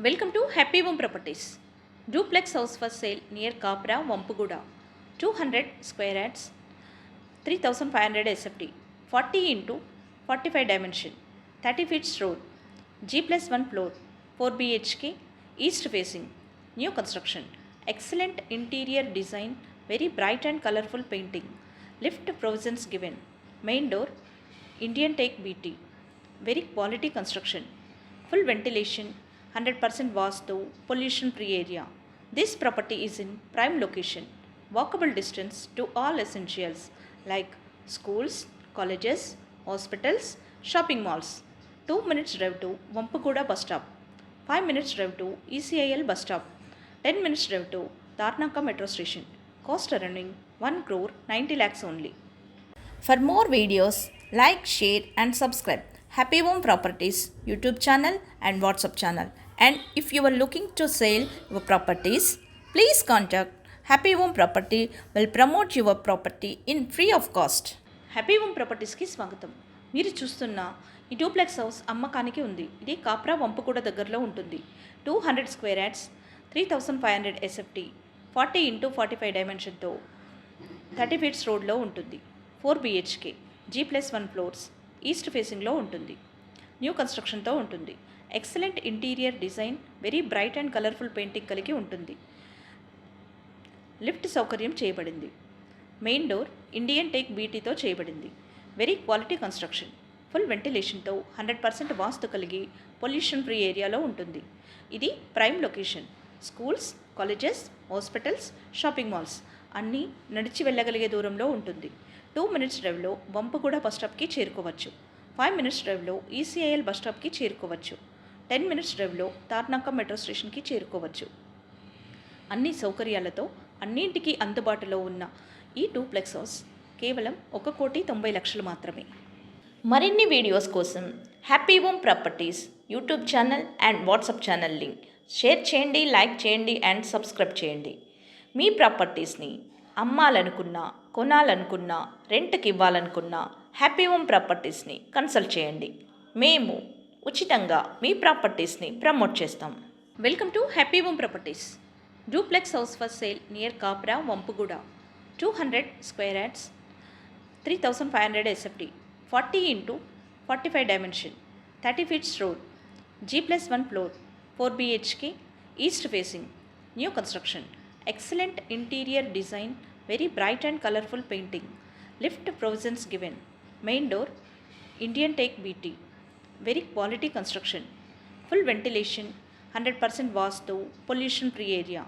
Welcome to Happy Home Properties. Duplex house for sale near Kapra, Vampuguda. 200 square yards, 3500 SFT, 40 into 45 dimension, 30 feet road, G plus 1 floor, 4 BHK, east facing, new construction, excellent interior design, very bright and colorful painting, lift provisions given, main door, Indian teak BT, very quality construction, full ventilation, 100% vastu, pollution free area. This property is in prime location, walkable distance to all essentials like schools, colleges, hospitals, shopping malls. 2 minutes drive to Vampuguda bus stop, 5 minutes drive to ECIL bus stop, 10 minutes drive to Tarnaka metro station. Cost running 1 crore 90 lakhs only. For more videos, like, share and subscribe Happy Home Properties YouTube channel and WhatsApp channel. And if you are looking to sell your properties, please contact Happy Home Property will promote your property in free of cost. Happy home ప్రాపర్టీస్కి స్వాగతం. మీరు చూస్తున్న ఈ duplex house అమ్మకానికి ఉంది. ఇది కాప్రా వంపుగూడ దగ్గరలో ఉంటుంది. 200 square yards, 3500 SFT, 40 into 45 డైమెన్షన్తో 30 feets రోడ్లో ఉంటుంది. 4 BHK, G+1 ఫ్లోర్స్, ఈస్ట్ ఫేసింగ్లో ఉంటుంది. న్యూ కన్స్ట్రక్షన్తో ఉంటుంది. Excellent interior design, very bright and colourful painting కలిగి ఉంటుంది. లిఫ్ట్ సౌకర్యం చేయబడింది. మెయిన్ డోర్ ఇండియన్ టేక్ బీటీతో చేయబడింది. వెరీ క్వాలిటీ కన్స్ట్రక్షన్, ఫుల్ వెంటిలేషన్తో 100% వాస్తు కలిగి పొల్యూషన్ ఫ్రీ ఏరియాలో ఉంటుంది. ఇది prime location. Schools, colleges, hospitals, shopping malls అన్నీ నడిచి వెళ్ళగలిగే దూరంలో ఉంటుంది. 2 minutes డ్రైవ్లో వంపుగూడ బస్ స్టాప్కి చేరుకోవచ్చు. 5 minutes డ్రైవ్లో ECIL బస్ స్టాప్కి చేరుకోవచ్చు. 10 minutes డ్రైవ్లో తార్నాక మెట్రో స్టేషన్కి చేరుకోవచ్చు. అన్ని సౌకర్యాలతో అన్నింటికీ అందుబాటులో ఉన్న ఈ డూప్లెక్స్ హౌస్ కేవలం 1,90,00,000 మాత్రమే. మరిన్ని వీడియోస్ కోసం happy home properties YouTube channel and WhatsApp channel link share చేయండి, లైక్ చేయండి అండ్ సబ్స్క్రైబ్ చేయండి. మీ ప్రాపర్టీస్ని అమ్మాలనుకున్నా, కొనాలనుకున్నా, రెంట్కి ఇవ్వాలనుకున్నా హ్యాపీ హోమ్ ప్రాపర్టీస్ని కన్సల్ట్ చేయండి. మేము ఉచితంగా మీ ప్రాపర్టీస్ని ప్రమోట్ చేస్తాం. Welcome to happy home properties. Duplex house for sale near Kapra, Vampuguda. 200 square yards, 3500 SFT, 40 into 45 dimension, 30 feets road, G+1 floor, 4 BHK, east facing, new construction, excellent interior design, very bright and colorful painting, lift provisions given, main door Indian teak BT, very quality construction, full ventilation, 100% vastu, pollution free area.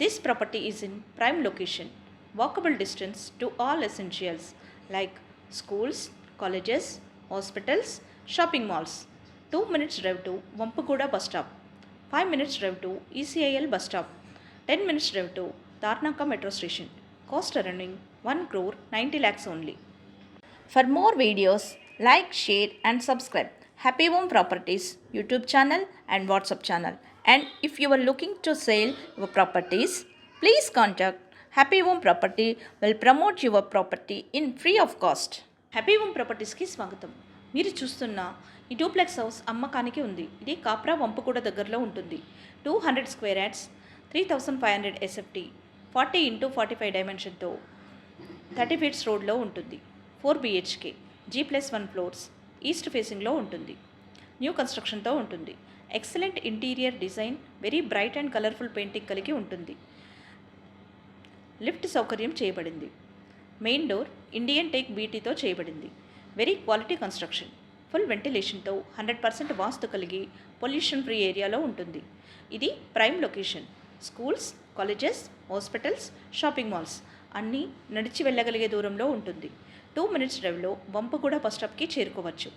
This property is in prime location, walkable distance to all essentials like schools, colleges, hospitals, shopping malls. 2 minutes drive to Vampuguda bus stop, 5 minutes drive to ECIL bus stop, 10 minutes drive to Tarnaka metro station. Cost running 1 crore 90 lakhs only. For more videos, like, share and subscribe Happy Home Properties YouTube channel and WhatsApp channel. And if you are looking to sell your properties, please contact Happy Home Property will promote your property in free of cost. Happy home ప్రాపర్టీస్కి స్వాగతం. మీరు చూస్తున్న ఈ duplex house అమ్మకానికి ఉంది. ఇది కాప్రా వంపుగూడ దగ్గరలో ఉంటుంది. 200 square yards, 3500 SFT, 40 into 45 డైమెన్షన్తో 30 feets రోడ్లో ఉంటుంది. 4 BHK, G+1 ఫ్లోర్స్, ఈస్ట్ ఫేసింగ్లో ఉంటుంది. న్యూ కన్స్ట్రక్షన్తో ఉంటుంది. Excellent interior design, very bright and colourful painting కలిగి ఉంటుంది. లిఫ్ట్ సౌకర్యం చేయబడింది. మెయిన్ డోర్ ఇండియన్ టేక్ బీటీతో చేయబడింది. వెరీ క్వాలిటీ కన్స్ట్రక్షన్, ఫుల్ వెంటిలేషన్తో 100% వాస్తు కలిగి పొల్యూషన్ ఫ్రీ ఏరియాలో ఉంటుంది. ఇది prime location. Schools, colleges, hospitals, shopping malls అన్నీ నడిచి వెళ్ళగలిగే దూరంలో ఉంటుంది. 2 minutes డ్రైవ్లో వంపుగూడ బస్ స్టాప్కి చేరుకోవచ్చు.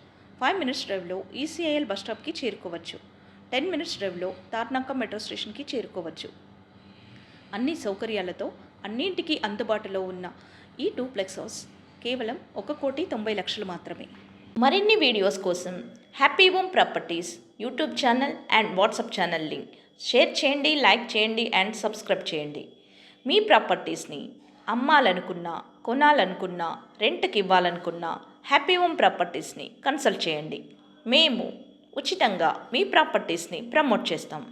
5 minutes డ్రైవ్లో ECIL బస్ స్టాప్కి చేరుకోవచ్చు. 10 minutes డ్రైవ్లో తార్నాక మెట్రో స్టేషన్కి చేరుకోవచ్చు. అన్ని సౌకర్యాలతో అన్నింటికీ అందుబాటులో ఉన్న ఈ డూప్లెక్స్ హౌస్ కేవలం 1,90,00,000 మాత్రమే. మరిన్ని వీడియోస్ కోసం happy home properties YouTube channel and WhatsApp channel link share చేయండి, లైక్ చేయండి అండ్ సబ్స్క్రైబ్ చేయండి. మీ ప్రాపర్టీస్ని అమ్మాలనుకున్నా, కొనాలనుకున్నా, రెంట్కి ఇవ్వాలనుకున్నా హ్యాపీ హోమ్ ప్రాపర్టీస్ని కన్సల్ట్ చేయండి. మేము ఉచితంగా మీ ప్రాపర్టీస్ని ప్రమోట్ చేస్తాం.